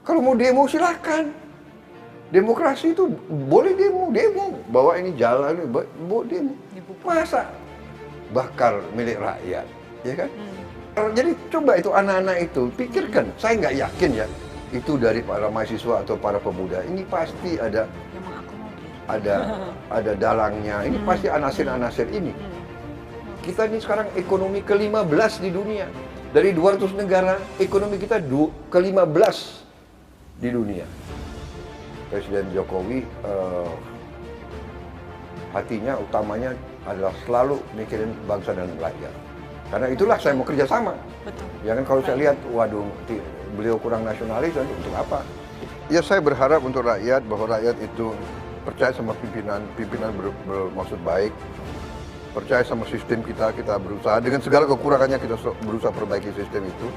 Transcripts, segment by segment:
Kalau mau demo silakan. Demokrasi itu boleh demo, bawa ini jalan, bawa demo. Masa bakar milik rakyat, ya kan? Jadi coba itu anak-anak itu pikirkan. Saya nggak yakin ya itu dari para mahasiswa atau para pemuda. Ini pasti ada dalangnya. Ini pasti anasir-anasir ini. Kita ini sekarang ekonomi ke-15 di dunia. Dari 200 negara, ekonomi kita ke-15 di dunia. Presiden Jokowi hatinya utamanya adalah selalu mikirin bangsa dan rakyat. Karena itulah saya mau kerjasama. Betul. Ya kan kalau saya lihat, waduh, beliau kurang nasionalis, untuk apa? Ya saya berharap untuk rakyat, bahwa rakyat itu percaya sama pimpinan bermaksud baik, percaya sama sistem kita berusaha dengan segala kekurangannya kita berusaha perbaiki sistem itu.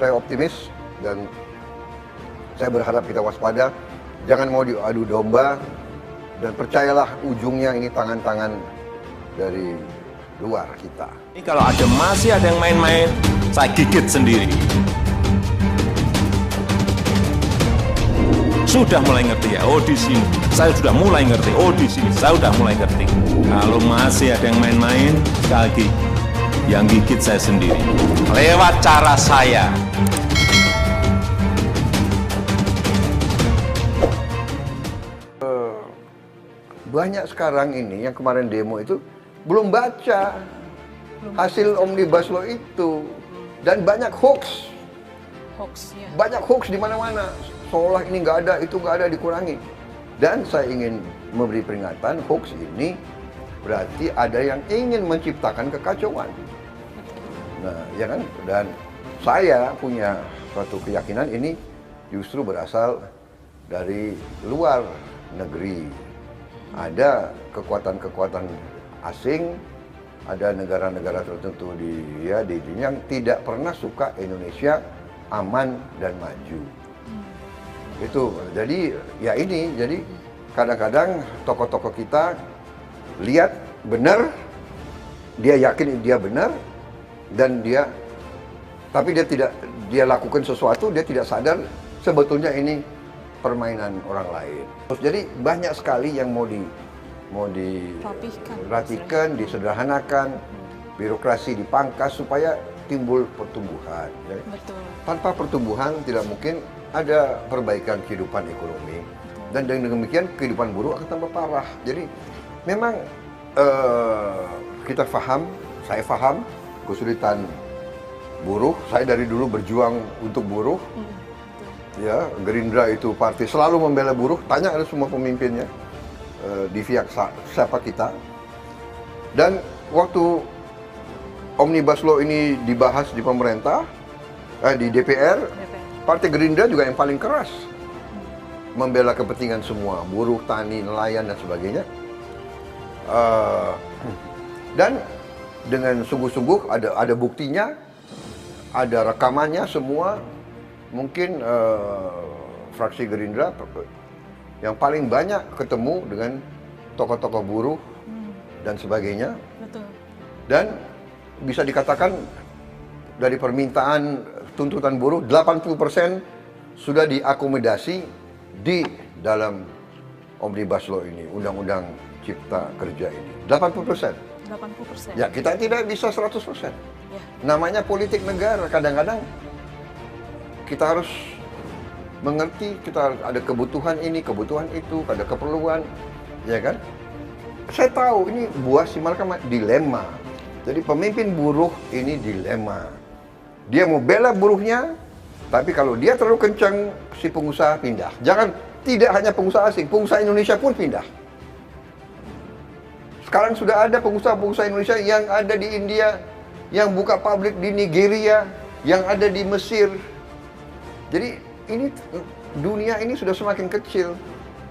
Saya optimis dan saya berharap kita waspada, jangan mau diadu domba, dan percayalah ujungnya ini tangan-tangan dari luar kita. Ini kalau masih ada yang main-main, saya gigit sendiri. Sudah mulai ngerti ya, oh di sini. Saya sudah mulai ngerti, oh di sini. Saya sudah mulai ngerti. Kalau masih ada yang main-main, sekali lagi, yang gigit saya sendiri. Lewat cara saya. Banyak sekarang ini yang kemarin demo itu belum baca hasil Omnibus Law itu, dan banyak hoax. Ya. Banyak hoax di mana-mana, seolah ini nggak ada, itu nggak ada, dikurangi. Dan saya ingin memberi peringatan, hoax ini berarti ada yang ingin menciptakan kekacauan. Nah, ya kan? Dan saya punya suatu keyakinan ini justru berasal dari luar negeri. Ada kekuatan-kekuatan asing, ada negara-negara tertentu di yang tidak pernah suka Indonesia aman dan maju. Itu. Jadi ya ini, jadi kadang-kadang tokoh-tokoh kita lihat benar, dia yakin dia benar, dan tapi dia lakukan sesuatu, dia tidak sadar sebetulnya ini permainan orang lain. Jadi banyak sekali yang mau dirapihkan, disederhanakan, birokrasi dipangkas supaya timbul pertumbuhan. Jadi, tanpa pertumbuhan tidak mungkin ada perbaikan kehidupan ekonomi. Dan dengan demikian kehidupan buruh akan tambah parah. Jadi memang kita saya paham kesulitan buruh. Saya dari dulu berjuang untuk buruh. Ya, Gerindra itu partai selalu membela buruh. Tanya ada semua pemimpinnya di pihak siapa kita. Dan waktu Omnibus Law ini dibahas di pemerintah, di DPR, Partai Gerindra juga yang paling keras membela kepentingan semua buruh, tani, nelayan dan sebagainya. Dan dengan sungguh-sungguh ada buktinya, ada rekamannya semua. Mungkin fraksi Gerindra yang paling banyak ketemu dengan tokoh-tokoh buruh dan sebagainya. Betul. Dan bisa dikatakan dari permintaan tuntutan buruh 80% sudah diakomodasi di dalam Omnibus Law ini, Undang-Undang Cipta Kerja ini. 80%. 80%. Ya, kita tidak bisa 100%. Ya. Namanya politik negara, kadang-kadang kita harus mengerti, kita ada kebutuhan ini, kebutuhan itu, ada keperluan, ya kan? Saya tahu ini buah si malakama, dilema. Jadi pemimpin buruh ini dilema. Dia mau bela buruhnya, tapi kalau dia terlalu kencang, si pengusaha pindah. Tidak hanya pengusaha asing, pengusaha Indonesia pun pindah. Sekarang sudah ada pengusaha-pengusaha Indonesia yang ada di India, yang buka pabrik di Nigeria, yang ada di Mesir. Jadi ini dunia ini sudah semakin kecil,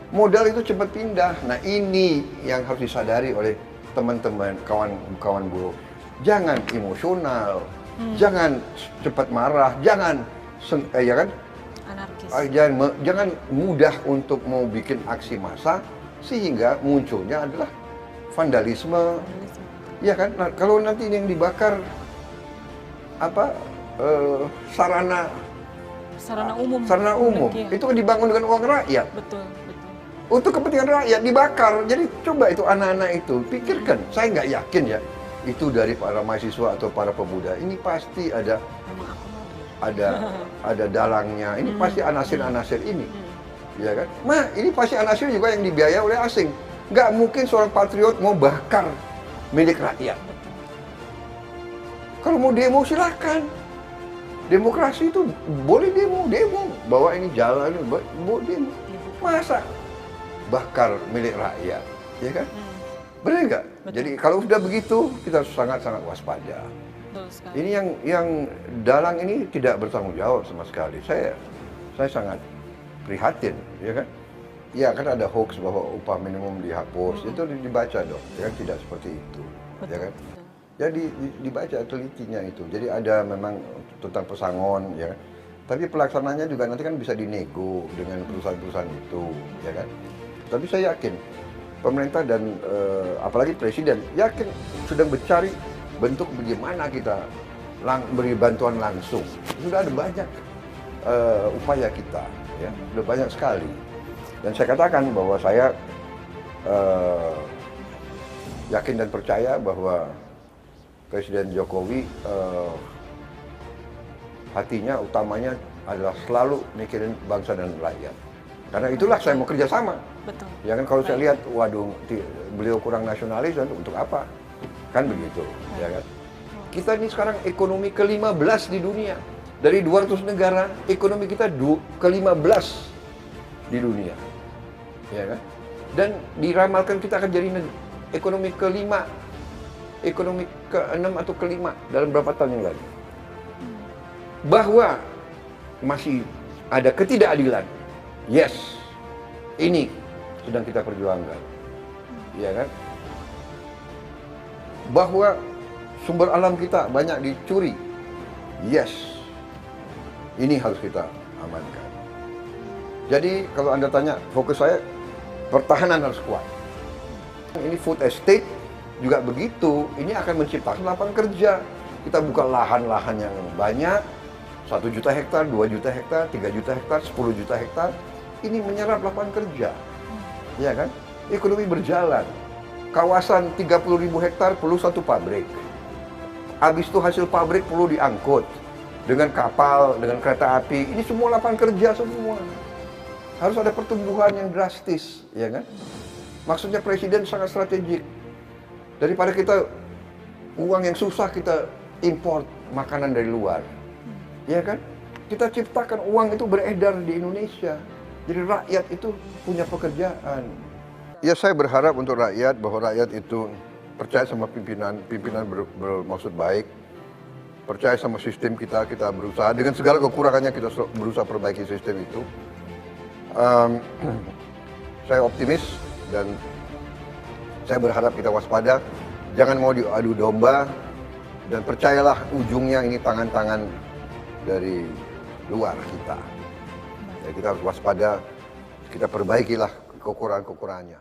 modal itu cepat pindah. Nah ini yang harus disadari oleh teman-teman, kawan-kawan buruh. Jangan emosional, jangan cepat marah, jangan ya kan? Anarkis. Jangan mudah untuk mau bikin aksi massa sehingga munculnya adalah vandalisme. Ya kan? Nah, kalau nanti yang dibakar sarana umum. umum. Iya. Itu kan dibangun dengan uang rakyat. Betul, betul. Untuk kepentingan rakyat dibakar. Jadi coba itu anak-anak itu pikirkan. Saya nggak yakin ya itu dari para mahasiswa atau para pemuda. Ini pasti ada Memang aku mau. ada dalangnya. Ini pasti anasir-anasir ini. Ya kan? Ini pasti anasir juga yang dibiayai oleh asing. Nggak mungkin seorang patriot mau bakar milik rakyat. Kalau mau demo silakan. Demokrasi itu boleh demo. Bawa ini jalan, boleh demo. Masa bakar milik rakyat, ya kan? Benar nggak? Jadi kalau sudah begitu kita harus sangat-sangat waspada. Betul sekali. Ini yang dalang ini tidak bertanggung jawab sama sekali. Saya sangat prihatin, ya kan? Ya kan ada hoax bahwa upah minimum dihapus, itu dibaca dong, ya kan? Tidak seperti itu, ya kan? Jadi dibaca telitinya itu. Jadi ada memang tentang pesangon, ya kan? Tapi pelaksananya juga nanti kan bisa dinego dengan perusahaan-perusahaan itu, ya kan? Tapi saya yakin pemerintah dan apalagi presiden yakin sedang mencari bentuk bagaimana kita beri bantuan langsung. Sudah ada banyak upaya kita, ya, sudah banyak sekali. Dan saya katakan bahwa saya yakin dan percaya bahwa Presiden Jokowi hatinya utamanya adalah selalu mikirin bangsa dan rakyat. Karena itulah saya mau kerjasama. Betul. Ya kan kalau saya lihat, waduh, beliau kurang nasionalis, untuk apa? Kan begitu, ya kan? Kita ini sekarang ekonomi ke-15 di dunia. Dari 200 negara, ekonomi kita ke-15 di dunia. Ya kan? Dan diramalkan kita akan jadi ekonomi ke-5, ekonomi ke-6 atau ke-5 dalam berapa tahun yang lalu. Bahwa masih ada ketidakadilan. Yes, ini sedang kita perjuangkan, ya kan? Bahwa sumber alam kita banyak dicuri, yes, ini harus kita amankan. Jadi kalau Anda tanya, fokus saya, pertahanan harus kuat. Ini food estate juga begitu, ini akan menciptakan lapangan kerja. Kita buka lahan-lahan yang banyak, 1 juta hektar, 2 juta hektar, 3 juta hektar, 10 juta hektar. Ini menyerap lapangan kerja, ya kan? Ekonomi berjalan. Kawasan 30.000 hektar perlu 1 pabrik. Habis itu hasil pabrik perlu diangkut dengan kapal, dengan kereta api. Ini semua lapangan kerja semua. Harus ada pertumbuhan yang drastis, ya kan? Maksudnya presiden sangat strategik. Daripada kita uang yang susah kita import makanan dari luar, ya kan? Kita ciptakan uang itu beredar di Indonesia. Jadi rakyat itu punya pekerjaan. Ya saya berharap untuk rakyat, bahwa rakyat itu percaya sama pimpinan bermaksud baik. Percaya sama sistem kita berusaha. Dengan segala kekurangannya kita berusaha perbaiki sistem itu. Saya optimis dan saya berharap kita waspada. Jangan mau diadu domba. Dan percayalah ujungnya ini tangan-tangan dari luar kita. Ya, kita harus waspada, kita perbaikilah kekurangan-kekurangannya.